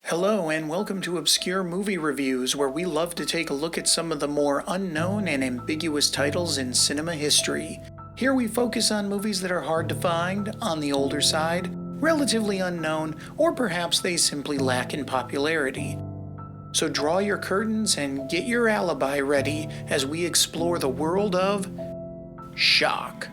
Hello and welcome to Obscure Movie Reviews, where we love to take a look at some of the more unknown and ambiguous titles in cinema history. Here we focus on movies that are hard to find, on the older side, relatively unknown, or perhaps they simply lack in popularity. So draw your curtains and get your alibi ready as we explore the world of shock.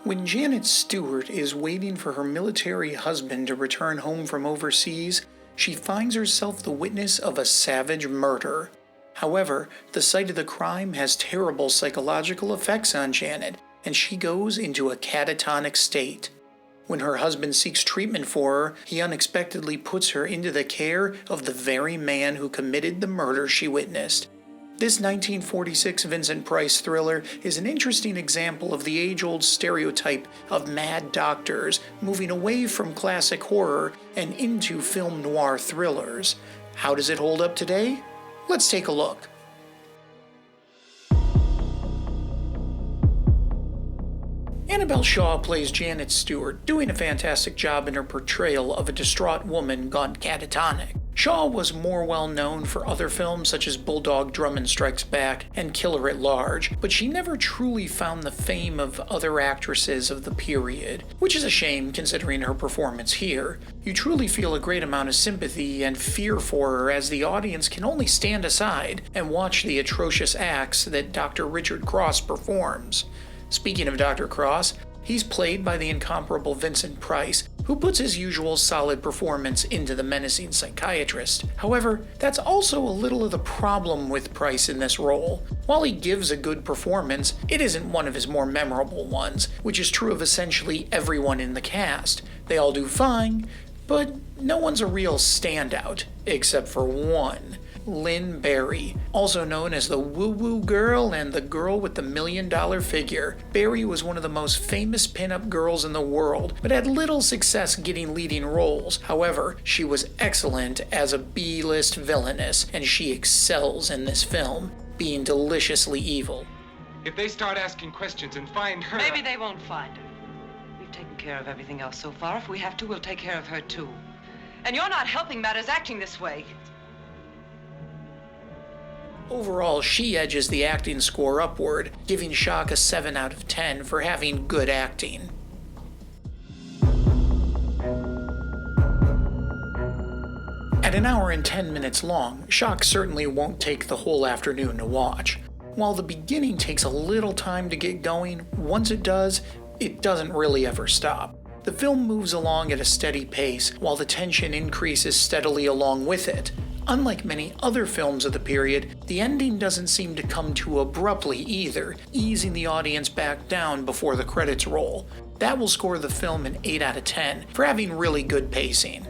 When Janet Stewart is waiting for her military husband to return home from overseas, she finds herself the witness of a savage murder. However, the sight of the crime has terrible psychological effects on Janet, and she goes into a catatonic state. When her husband seeks treatment for her, he unexpectedly puts her into the care of the very man who committed the murder she witnessed. This 1946 Vincent Price thriller is an interesting example of the age-old stereotype of mad doctors moving away from classic horror and into film noir thrillers. How does it hold up today? Let's take a look. Annabelle Shaw plays Janet Stewart, doing a fantastic job in her portrayal of a distraught woman gone catatonic. Shaw was more well known for other films such as Bulldog Drummond Strikes Back and Killer at Large, but she never truly found the fame of other actresses of the period, which is a shame considering her performance here. You truly feel a great amount of sympathy and fear for her as the audience can only stand aside and watch the atrocious acts that Dr. Richard Cross performs. Speaking of Dr. Cross, he's played by the incomparable Vincent Price, who puts his usual solid performance into the menacing psychiatrist. However, that's also a little of the problem with Price in this role. While he gives a good performance, it isn't one of his more memorable ones, which is true of essentially everyone in the cast. They all do fine, but no one's a real standout, except for one. Lynn Barry, also known as the woo-woo girl and the girl with the $1 million figure. Barry was one of the most famous pin-up girls in the world, but had little success getting leading roles. However, she was excellent as a B-list villainess, and she excels in this film, being deliciously evil. If they start asking questions and find her... Maybe they won't find her. We've taken care of everything else so far. If we have to, we'll take care of her too. And you're not helping matters acting this way. Overall, she edges the acting score upward, giving Shock a 7 out of 10 for having good acting. At an hour and 10 minutes long, Shock certainly won't take the whole afternoon to watch. While the beginning takes a little time to get going, once it does, it doesn't really ever stop. The film moves along at a steady pace, while the tension increases steadily along with it. Unlike many other films of the period, the ending doesn't seem to come too abruptly either, easing the audience back down before the credits roll. That will score the film an 8 out of 10 for having really good pacing.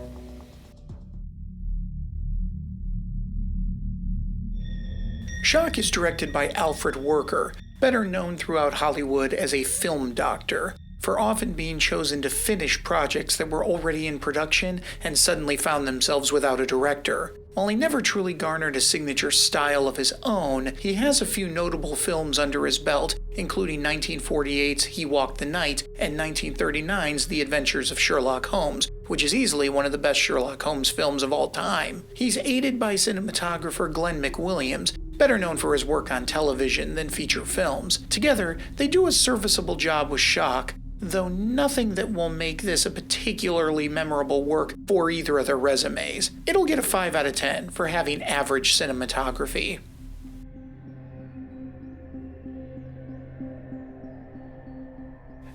Shock is directed by Alfred Worker, better known throughout Hollywood as a film doctor, for often being chosen to finish projects that were already in production and suddenly found themselves without a director. While he never truly garnered a signature style of his own, he has a few notable films under his belt, including 1948's He Walked the Night and 1939's The Adventures of Sherlock Holmes, which is easily one of the best Sherlock Holmes films of all time. He's aided by cinematographer Glenn McWilliams, better known for his work on television than feature films. Together, they do a serviceable job with Shock, though nothing that will make this a particularly memorable work for either of their resumes. It'll get a 5 out of 10 for having average cinematography.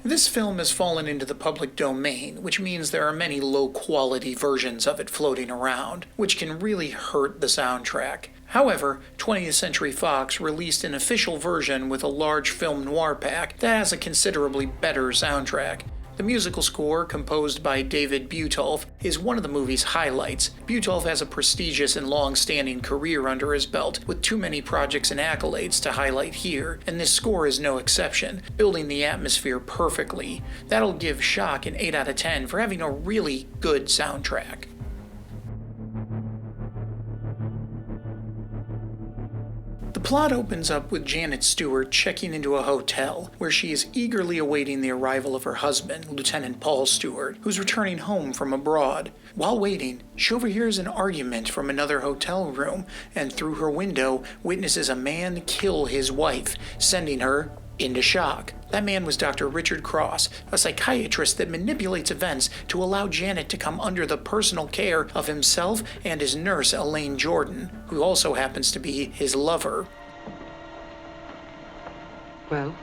This film has fallen into the public domain, which means there are many low-quality versions of it floating around, which can really hurt the soundtrack. However, 20th Century Fox released an official version with a large film noir pack that has a considerably better soundtrack. The musical score, composed by David Butolph, is one of the movie's highlights. Butolph has a prestigious and long-standing career under his belt, with too many projects and accolades to highlight here, and this score is no exception, building the atmosphere perfectly. That'll give Shock an 8 out of 10 for having a really good soundtrack. The plot opens up with Janet Stewart checking into a hotel where she is eagerly awaiting the arrival of her husband, Lieutenant Paul Stewart, who's returning home from abroad. While waiting, she overhears an argument from another hotel room and through her window witnesses a man kill his wife, sending her into shock. That man was Dr. Richard Cross, a psychiatrist that manipulates events to allow Janet to come under the personal care of himself and his nurse, Elaine Jordan, who also happens to be his lover. Well?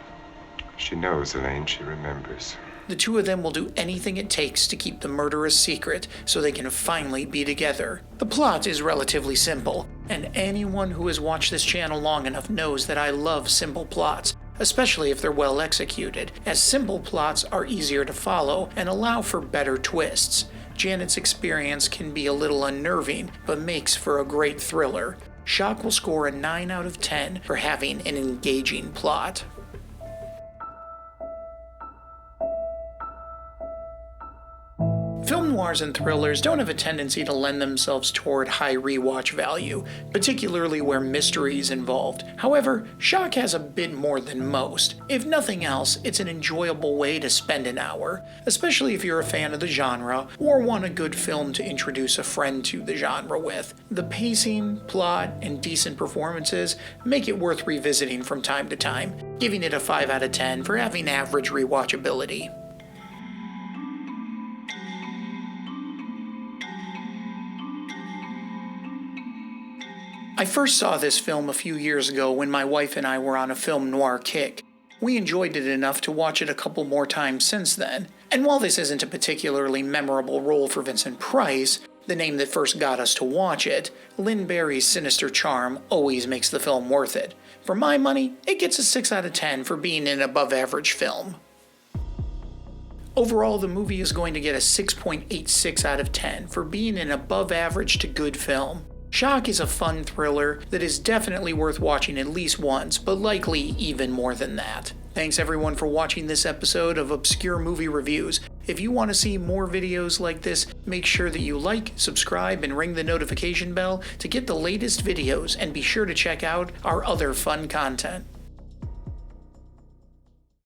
She knows, Elaine. She remembers. The two of them will do anything it takes to keep the murder a secret so they can finally be together. The plot is relatively simple, and anyone who has watched this channel long enough knows that I love simple plots, especially if they're well executed, as simple plots are easier to follow and allow for better twists. Janet's experience can be a little unnerving, but makes for a great thriller. Shock will score a 9 out of 10 for having an engaging plot. Film noirs and thrillers don't have a tendency to lend themselves toward high rewatch value, particularly where mystery is involved. However, Shock has a bit more than most. If nothing else, it's an enjoyable way to spend an hour, especially if you're a fan of the genre or want a good film to introduce a friend to the genre with. The pacing, plot, and decent performances make it worth revisiting from time to time, giving it a 5 out of 10 for having average rewatchability. I first saw this film a few years ago when my wife and I were on a film noir kick. We enjoyed it enough to watch it a couple more times since then. And while this isn't a particularly memorable role for Vincent Price, the name that first got us to watch it, Lynn Barry's sinister charm always makes the film worth it. For my money, it gets a 6 out of 10 for being an above-average film. Overall, the movie is going to get a 6.86 out of 10 for being an above-average to good film. Shock is a fun thriller that is definitely worth watching at least once, but likely even more than that. Thanks everyone for watching this episode of Obscure Movie Reviews. If you want to see more videos like this, make sure that you like, subscribe, and ring the notification bell to get the latest videos, and be sure to check out our other fun content.